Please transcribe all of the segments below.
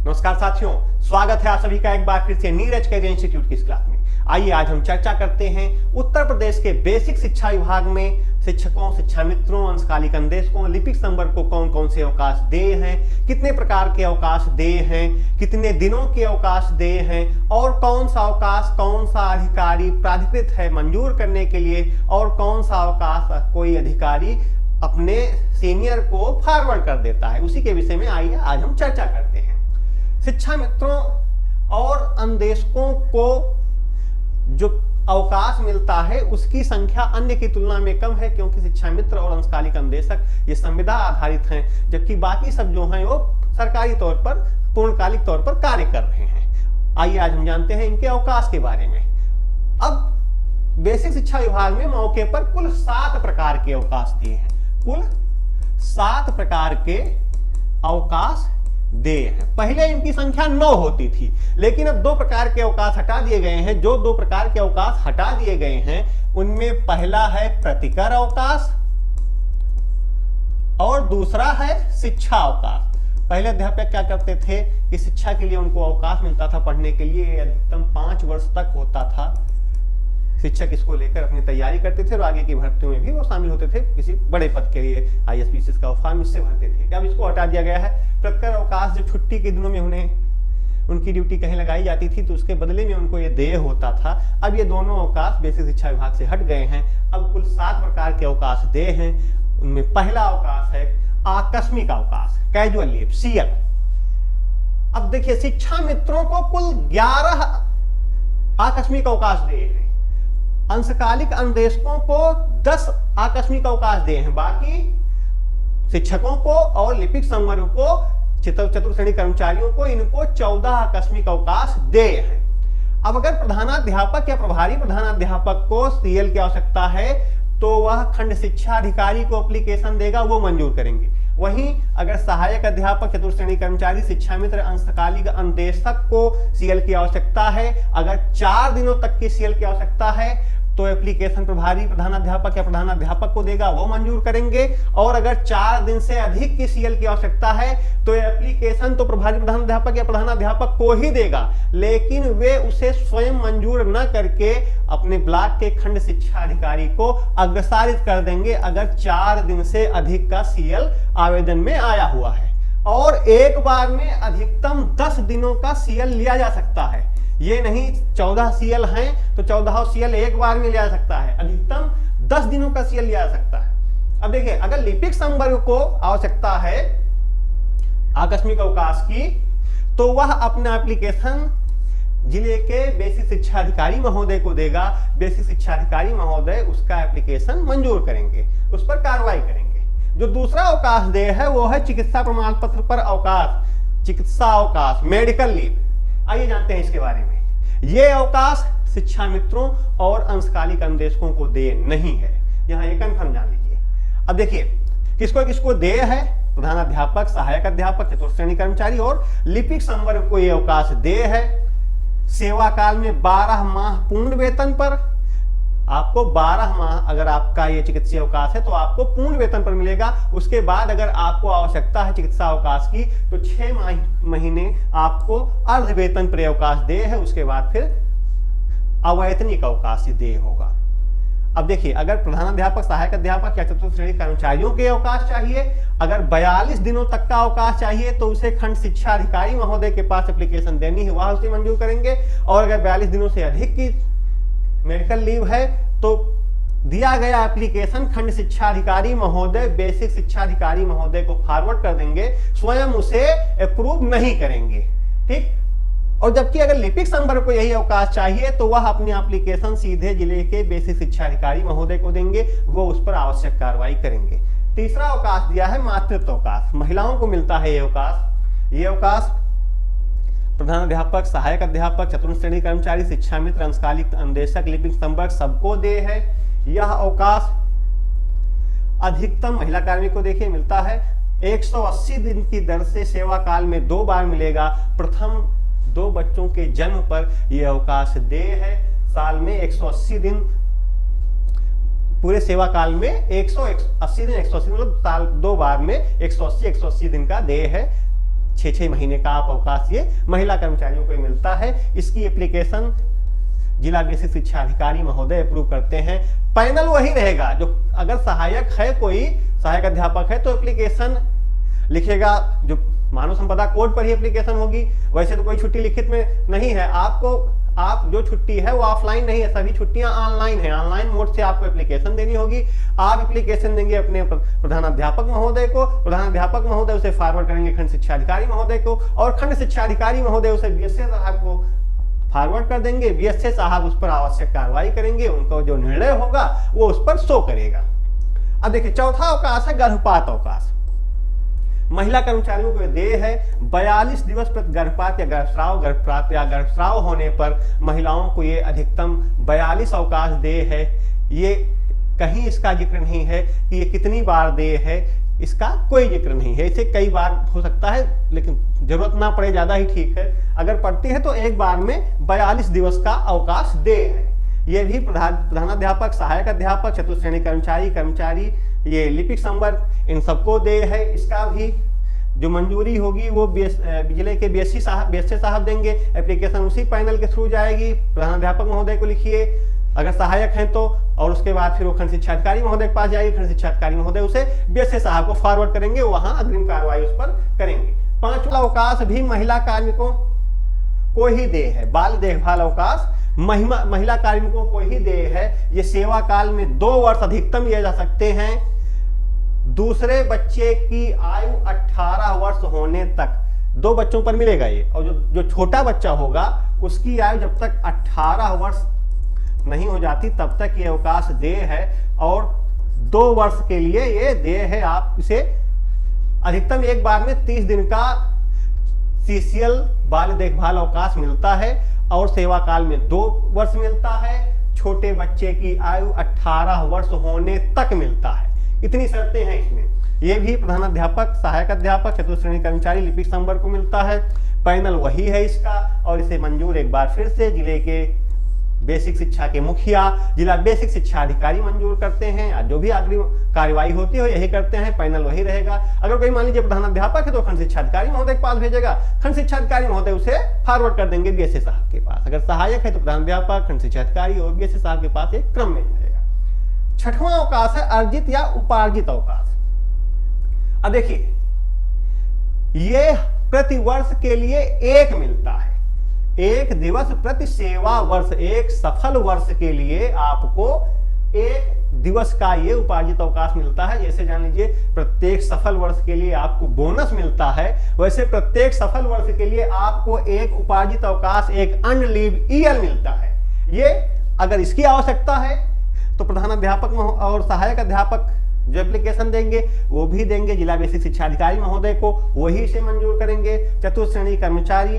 नमस्कार साथियों, स्वागत है आप सभी का एक बार फिर से नीरज कैरियर इंस्टीट्यूट की इस क्लास में। आइए आज हम चर्चा करते हैं उत्तर प्रदेश के बेसिक शिक्षा विभाग में शिक्षकों, शिक्षा मित्रों, अंशकालिक अनुदेशकों, लिपिक संवर्ग को कौन कौन से अवकाश दिए हैं, कितने प्रकार के अवकाश दिए हैं, कितने दिनों के अवकाश दिए हैं और कौन सा अवकाश कौन सा अधिकारी प्राधिकृत है मंजूर करने के लिए और कौन सा अवकाश कोई अधिकारी अपने सीनियर को फॉरवर्ड कर देता है। उसी के विषय में आइए आज हम चर्चा करते हैं। शिक्षा मित्रों और अनुदेशकों को जो अवकाश मिलता है उसकी संख्या अन्य की तुलना में कम है, क्योंकि शिक्षा मित्र और अंशकालिक अनुदेशक ये संविदा आधारित हैं, जबकि बाकी सब जो हैं वो सरकारी तौर पर पूर्णकालिक तौर पर कार्य कर रहे हैं। आइए आज हम जानते हैं इनके अवकाश के बारे में। अब बेसिक शिक्षा विभाग में मौके पर कुल 7 प्रकार के अवकाश दिए हैं, कुल 7 प्रकार के अवकाश दे हैं। पहले इनकी संख्या 9 होती थी, लेकिन अब 2 प्रकार के अवकाश हटा दिए गए हैं। जो 2 प्रकार के अवकाश हटा दिए गए हैं उनमें पहला है प्रतिकर अवकाश और दूसरा है शिक्षा अवकाश। पहले अध्यापक क्या करते थे कि शिक्षा के लिए उनको अवकाश मिलता था पढ़ने के लिए, अधिकतम 5 वर्ष तक होता था। शिक्षक इसको लेकर अपनी तैयारी करते थे और आगे की भर्तियों में भी वो शामिल होते थे, किसी बड़े पद के लिए आईएएस पीसीएस का फॉर्म इससे भरते थे। अब इसको हटा दिया गया है। प्रतिकर अवकाश जो छुट्टी के दिनों में उन्हें उनकी ड्यूटी कहीं लगाई जाती थी तो उसके बदले में उनको ये देय होता था। अब ये दोनों अवकाश बेसिक शिक्षा विभाग से हट गए हैं। अब कुल 7 प्रकार के अवकाश देय हैं। उनमें पहला अवकाश है आकस्मिक अवकाश, कैजुअल लीव, सीएल। अब देखिए, शिक्षा मित्रों को कुल 11 आकस्मिक अवकाश दिए हैं, अंशकालिक अनुदेशकों को 10 आकस्मिक अवकाश दिए हैं, बाकी शिक्षकों को और लिपिक संवर्ग को, चतुर्थ श्रेणी कर्मचारियों को, इनको 14 आकस्मिक अवकाश दिए हैं। अब अगर प्रधानाध्यापक या प्रभारी प्रधानाध्यापक को सीएल की आवश्यकता है तो वह खंड शिक्षा अधिकारी को एप्लीकेशन देगा, वो मंजूर करेंगे। वहीं अगर सहायक अध्यापक, चतुर्थ श्रेणी कर्मचारी, शिक्षा मित्र, अंशकालिक अनुदेशक को सीएल की आवश्यकता है, अगर 4 दिनों तक की सीएल की आवश्यकता है तो एप्लीकेशन प्रभारी प्रधानाध्यापक या प्रधानाध्यापक को देगा, वो मंजूर करेंगे। और अगर 4 दिन से अधिक की सीएल की आवश्यकता है तो एप्लीकेशन तो प्रभारी प्रधानाध्यापक या प्रधानाध्यापक को ही देगा, लेकिन वे उसे स्वयं मंजूर न करके अपने ब्लॉक के खंड शिक्षा अधिकारी को अग्रसारित कर देंगे अगर 4 दिन से अधिक का सीएल आवेदन में आया हुआ है। और एक बार में अधिकतम 10 दिनों का सीएल लिया जा सकता है। ये नहीं 14 सीएल हैं तो 14 सीएल एक बार में लिया जा सकता है, अधिकतम 10 दिनों का सीएल लिया जा सकता है। अब देखिए, अगर लिपिक संवर्ग को आवश्यकता है आकस्मिक अवकाश की तो वह अपना एप्लीकेशन जिले के बेसिक शिक्षा अधिकारी महोदय को देगा। बेसिक शिक्षा अधिकारी महोदय उसका एप्लीकेशन मंजूर करेंगे, उस पर कार्रवाई करेंगे। जो दूसरा अवकाश देय है वो है चिकित्सा प्रमाण पत्र पर अवकाश, चिकित्सा अवकाश, मेडिकल लीव। आइए जानते हैं इसके बारे में। यह अवकाश शिक्षा मित्रों और अंशकालिक अनुदेशकों को देय नहीं है, यहां एक कन्फर्म जान लीजिए। अब देखिए, किसको किसको देय है? प्रधानाध्यापक, सहायक अध्यापक, चतुर्थ श्रेणी कर्मचारी और लिपिक संवर्ग को यह अवकाश देय है। सेवा काल में 12 माह पूर्ण वेतन पर, आपको 12 माह अगर आपका ये चिकित्सीय अवकाश है तो आपको पूर्ण वेतन पर मिलेगा। उसके बाद अगर आपको आवश्यकता है चिकित्सा अवकाश की तो 6 महीने आपको अर्ध वेतन पर अवकाश देय है। उसके बाद फिर अवैतनिक अवकाश देय होगा। अब देखिए, अगर प्रधानाध्यापक, सहायक अध्यापक या चतुर्थ श्रेणी कर्मचारियों के अवकाश चाहिए, अगर 42 दिनों तक का अवकाश चाहिए तो उसे खंड शिक्षा अधिकारी महोदय के पास एप्लीकेशन देनी है, वह उसे मंजूर करेंगे। और अगर 42 दिनों से अधिक की मेडिकल लीव है तो दिया गया एप्लीकेशन खंड शिक्षा अधिकारी महोदय बेसिक शिक्षा अधिकारी महोदय को फॉरवर्ड कर देंगे, स्वयं उसे अप्रूव नहीं करेंगे। ठीक। और जबकि अगर लिपिक संवर्ग को यही अवकाश चाहिए तो वह अपनी एप्लीकेशन सीधे जिले के बेसिक शिक्षा अधिकारी महोदय को देंगे, वो उस पर आवश्यक कार्रवाई करेंगे। तीसरा अवकाश दिया है मातृत्व अवकाश, महिलाओं को मिलता है ये अवकाश। ये अवकाश प्रधानाध्यापक, सहायक अध्यापक, चतुर्थ श्रेणी कर्मचारी, शिक्षा मित्र, अंशकालिक अनुदेशक, लिपिक संवर्ग सबको दे है। यह अवकाश अधिकतम महिला कार्मिक को देखिए मिलता है 180 दिन की दर से सेवा काल में 2 बार मिलेगा। प्रथम 2 बच्चों के जन्म पर यह अवकाश देय है। साल में 180 दिन, पूरे सेवा काल में 180 दिन, 180 मतलब साल 2 बार में 180 दिन का देय है। 6 महीने का आप अवकाश ये महिला कर्मचारियों को मिलता है। इसकी एप्लीकेशन जिला बेसिक शिक्षा अधिकारी महोदय अप्रूव करते हैं। पैनल वही रहेगा, जो अगर सहायक है, कोई सहायक अध्यापक है तो एप्लीकेशन लिखेगा, जो मानव संपदा कोड पर ही एप्लीकेशन होगी। वैसे तो कोई छुट्टी लिखित में नहीं है, आप जो छुट्टी है वो ऑफलाइन नहीं है, सभी छुट्टियां ऑनलाइन है। ऑनलाइन मोड से आपको एप्लीकेशन देनी होगी। आप एप्लीकेशन देंगे अपने प्रधानाध्यापक महोदय को, प्रधानाध्यापक महोदय उसे फॉरवर्ड करेंगे खंड शिक्षा अधिकारी महोदय को, और खंड शिक्षा अधिकारी महोदय उसे बीएसए साहब को फॉरवर्ड कर देंगे। बीएसए साहब उस पर आवश्यक कार्रवाई करेंगे, उनका जो निर्णय होगा वो उस पर शो करेगा। अब देखिए, चौथा अवकाश है गर्भपात अवकाश। महिला कर्मचारियों को देय है 42 दिवस प्रति गर्भपात या गर्भस्राव या गर्भस्राव होने पर महिलाओं को ये अधिकतम 42 अवकाश देय है। ये कहीं इसका जिक्र नहीं है कि ये कितनी बार देय है, इसका कोई जिक्र नहीं है। इसे कई बार हो सकता है, लेकिन जरूरत ना पड़े ज्यादा ही ठीक है। अगर पड़ती है तो एक बार में 42 दिवस का अवकाश देय है। ये भी प्रधानाध्यापक, सहायक अध्यापक, चतुर्थ श्रेणी कर्मचारी, ये लिपिक संवर्ग, इन सबको देय है। इसका भी जो मंजूरी होगी वो जिले के बीएससी साहब देंगे। एप्लीकेशन उसी पैनल के थ्रू जाएगी। प्रधानाध्यापक महोदय को लिखिए अगर सहायक हैं तो, और उसके बाद फिर वो खंड शिक्षा अधिकारी महोदय के पास जाएगी। खंड शिक्षा अधिकारी महोदय उसे बीएससी साहब को फॉरवर्ड करेंगे, वहां अग्रिम कार्रवाई उस पर करेंगे। पांचवा अवकाश भी महिला कार्मिकों को ही देय है। बाल देखभाल अवकाश महिला कार्मिकों को ही देय है। ये सेवा काल में 2 वर्ष अधिकतम लिए जा सकते हैं। दूसरे बच्चे की आयु 18 वर्ष होने तक 2 बच्चों पर मिलेगा ये, और जो छोटा बच्चा होगा उसकी आयु जब तक 18 वर्ष नहीं हो जाती तब तक ये अवकाश देय है, और 2 वर्ष के लिए ये देय है। आप इसे अधिकतम एक बार में 30 दिन का सीसीएल बाल देखभाल अवकाश मिलता है, और सेवा काल में 2 वर्ष मिलता है। छोटे बच्चे की आयु 18 वर्ष होने तक मिलता है। इतनी शर्तें हैं इसमें। यह भी प्रधानाध्यापक, सहायक अध्यापक, चतुर्थ श्रेणी कर्मचारी, लिपिक संवर्ग को मिलता है। पैनल वही है इसका, और इसे मंजूर एक बार फिर से जिले के बेसिक शिक्षा के मुखिया, जिला बेसिक शिक्षा अधिकारी मंजूर करते हैं। जो भी अग्रिम कार्रवाई होती है यही करते हैं। पैनल वही रहेगा। अगर कोई मान लीजिए प्रधानाध्यापक है तो खंड शिक्षा अधिकारी महोदय के पास भेजेगा, खंड शिक्षा अधिकारी महोदय उसे फॉरवर्ड कर देंगे बीएसए साहब के पास। अगर सहायक है तो प्रधानाध्यापक, खंड शिक्षा अधिकारी और बीएसए साहब के पास एक क्रम में जाएगा। छठवां अवकाश है अर्जित या उपार्जित अवकाश। अब देखिए, ये प्रति वर्ष के लिए 1 मिलता है। 1 दिवस प्रति सेवा वर्ष, एक सफल वर्ष के लिए आपको 1 दिवस का ये उपार्जित अवकाश मिलता है। जैसे जान लीजिए प्रत्येक सफल वर्ष के लिए आपको बोनस मिलता है, वैसे प्रत्येक सफल वर्ष के लिए आपको एक उपार्जित अवकाश, एक अनलीव ईयर मिलता है। ये अगर इसकी आवश्यकता है तो प्रधानाध्यापक और सहायक अध्यापक जो एप्लीकेशन देंगे वो भी देंगे जिला बेसिक शिक्षा अधिकारी महोदय को, वही इसे मंजूर करेंगे। चतुर्थ श्रेणी कर्मचारी,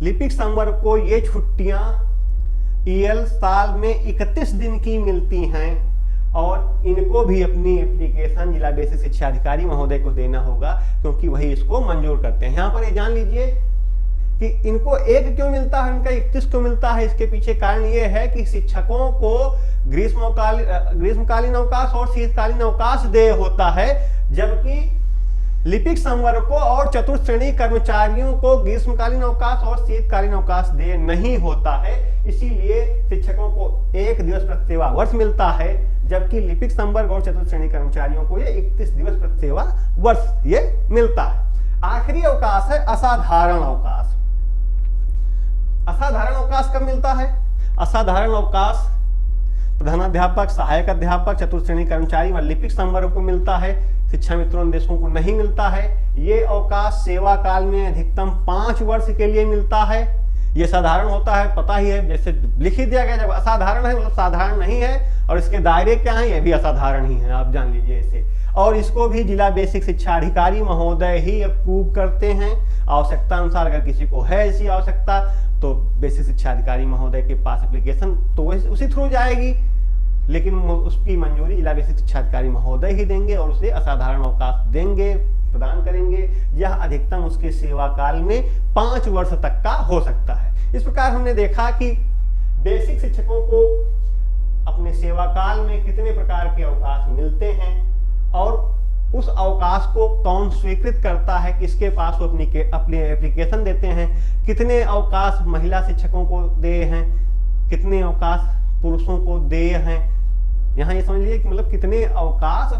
लिपिक संवर्ग को ये छुट्टियां ईएल साल में 31 दिन की मिलती हैं, और इनको भी अपनी एप्लीकेशन जिला बेसिक शिक्षा अधिकारी महोदय को देना होगा, क्योंकि वही इसको मंजूर करते हैं। यहां पर ये जान लीजिए कि इनको 1 क्यों मिलता है, इनका 31 क्यों मिलता है। इसके पीछे कारण ये है कि शिक्षकों को ग्रीष्मकालीन अवकाश और शीतकालीन अवकाश देय होता है, जबकि लिपिक संवर्ग को और चतुर्थ श्रेणी कर्मचारियों को ग्रीष्मकालीन अवकाश और शीतकालीन अवकाश देय नहीं होता है। इसीलिए शिक्षकों को 1 दिवस प्रति सेवा वर्ष मिलता है, जबकि लिपिक संवर्ग और चतुर्थ श्रेणी कर्मचारियों को ये 31 दिवस प्रति सेवा वर्ष ये मिलता है। आखिरी अवकाश है असाधारण अवकाश। असाधारण अवकाश कब मिलता है? असाधारण अवकाश प्रधानाध्यापक, सहायक अध्यापक, चतुर्थ श्रेणी कर्मचारी व लिपिक संवर्ग को मिलता है। शिक्षा मित्रों निर्देशकों को नहीं मिलता है। ये अवकाश सेवा काल में अधिकतम 5 वर्ष के लिए मिलता है। ये साधारण होता है, पता ही है, जैसे लिख ही दिया गया। जब असाधारण है मतलब साधारण नहीं है, और इसके दायरे क्या है, ये भी असाधारण ही है, आप जान लीजिए इसे। और इसको भी जिला बेसिक शिक्षा अधिकारी महोदय ही अप्रूव करते हैं। आवश्यकता अनुसार अगर किसी को है ऐसी आवश्यकता तो बेसिक शिक्षा अधिकारी महोदय के पास एप्लीकेशन तो उसी थ्रू जाएगी, लेकिन उसकी मंजूरी जिला बेसिक शिक्षा अधिकारी महोदय ही देंगे, और उसे असाधारण अवकाश देंगे, प्रदान करेंगे। यह अधिकतम उसके सेवा काल में 5 वर्ष तक का हो सकता है। इस प्रकार हमने देखा कि बेसिक शिक्षकों को अपने सेवा काल में कितने प्रकार के अवकाश मिलते हैं, और उस अवकाश को कौन स्वीकृत करता है, किसके पास वो अपनी एप्लीकेशन देते हैं, कितने अवकाश महिला शिक्षकों को दे हैं, कितने अवकाश पुरुषों को दे हैं। यहाँ ये समझ लीजिए कि मतलब कितने अवकाश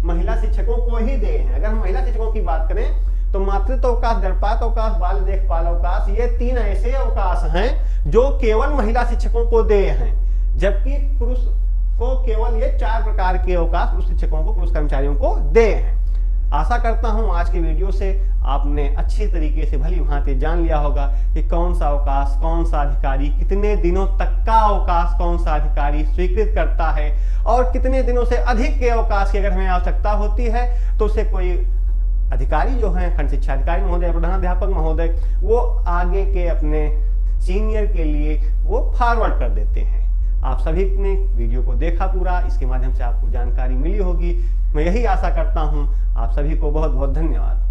महिला शिक्षकों को ही दे हैं। अगर हम महिला शिक्षकों की बात करें तो मातृत्व अवकाश, गर्भपात अवकाश, बाल देखभाल अवकाश, ये 3 ऐसे अवकाश हैं जो केवल महिला शिक्षकों को दे हैं, जबकि पुरुष को केवल ये 4 प्रकार के अवकाश पुरुष शिक्षकों को, पुरुष कर्मचारियों को दे हैं। आशा करता हूं आज के वीडियो से आपने अच्छी तरीके से भली भांति जान लिया होगा कि कौन सा अवकाश, कौन सा अधिकारी, कितने दिनों तक का अवकाश कौन सा अधिकारी स्वीकृत करता है, और कितने दिनों से अधिक के अवकाश की अगर हमें आवश्यकता होती है तो उसे कोई अधिकारी जो है, खंड शिक्षा अधिकारी महोदय, प्रधानाध्यापक महोदय, वो आगे के अपने सीनियर के लिए वो फॉरवर्ड कर देते हैं। आप सभी ने वीडियो को देखा पूरा, इसके माध्यम से आपको जानकारी मिली होगी। मैं यही आशा करता हूं। आप सभी को बहुत बहुत धन्यवाद।